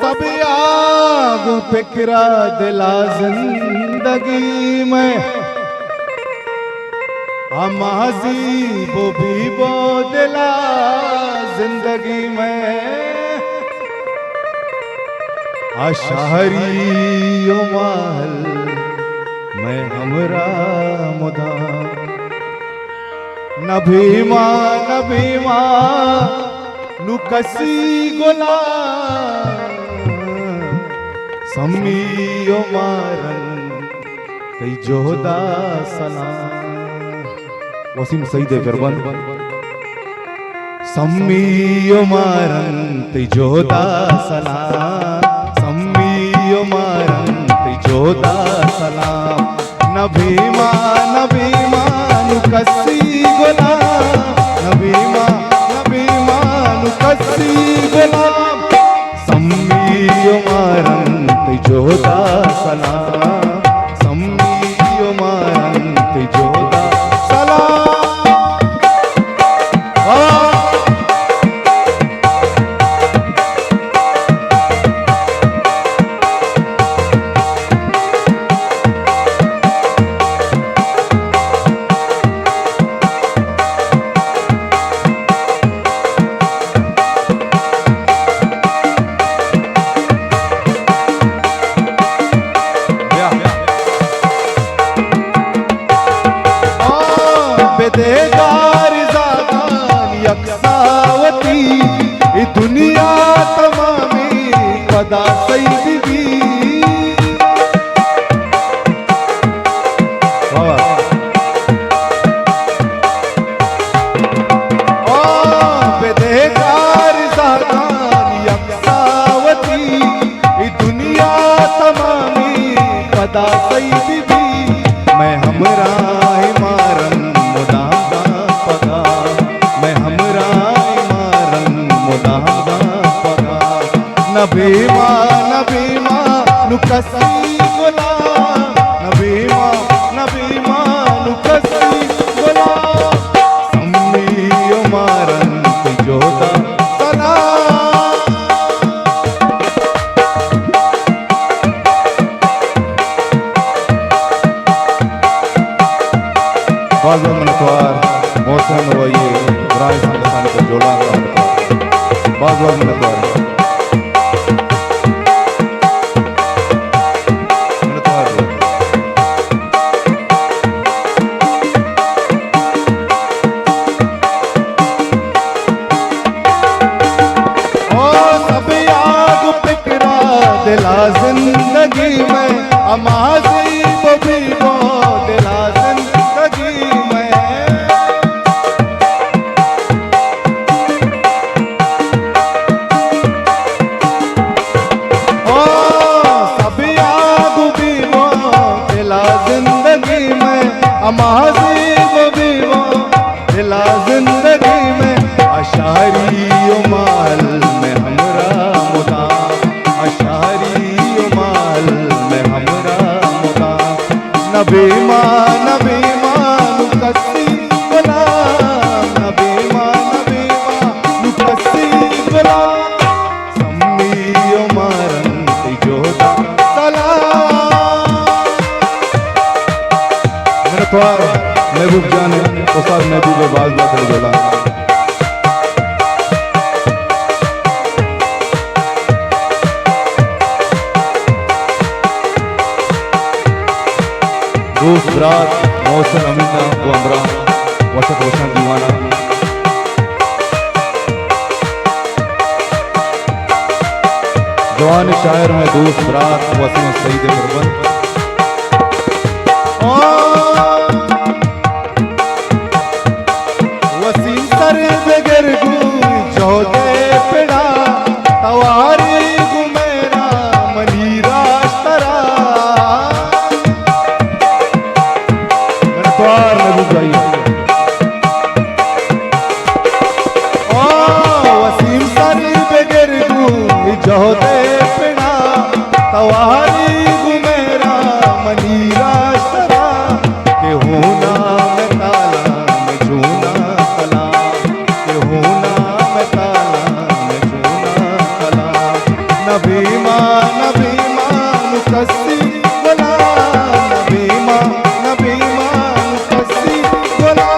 सब आग फिक्रा दिला जिंदगी में माजी वो भी वो दिला जिंदगी में शहरी महल मैं हमरा मुदा न भीमा नुकसी गोला सम्मियो मारन कई जोदा सलाम वसीम सईद गरबन सम्मियो मारन कई जोदा सलाम सम्मियो मारन कई जोदा सलाम न भीमा नुकसी गोला न भीमा नुकसी गोला सम्मियो मारन जोदा सलाम सम्मियो मारन जोदा सलाम बेदेगार ज़ादान यकसावती दुनिया तमामी पदा सईदी बेदेगार ज़ादान यकसावती दुनिया तमामी पदा सईदी मैं हमरा मारन न भीमा नुकसी गोला न भीमा नुकसी गोला सम्मियो मारन जोदा सलाम बाज़ मनतवार मौसम वही राय संस्थान को जोड़ा बाज़ मनतवार दिला जिंदगी में अमाजी वो भी वो दिला जिंदगी में ओ सब आग भी वो दिला जिंदगी में अमाजी वो भी वो दिला जिंदगी में अशारी माल में हमरा मुदा न भीमा नुकसी गोला न भीमा नुकसी गोला सम्मियो मारन जोदा सलाम मेरे त्वार महबूब जाने उस्ताद महबूब बाज़ बात जोला दोस्त रात मौसम अमीना वो अमरा वसत रोशन दीवाना जवान शायर में दोस्त रात वसीम सईद गरबन वसीम सर बगैर चौदे पेड़ा तवारी गुमेरा मनीरा तरा महबूब भाई मारी गुमेरा मनी राष्ट्रा के हूँ नाम ताला में जूना कला के हूँ नाम ताला में जूना कला नबी मान कसी बोला नबी मान कसी बोला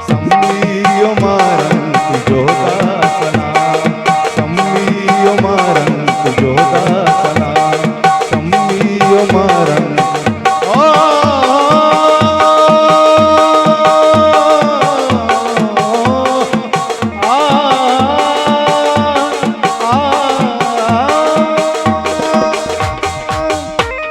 सम्मियो मारन जोदा सला सम्मियो मारन जोदा सला सम्मियो मारन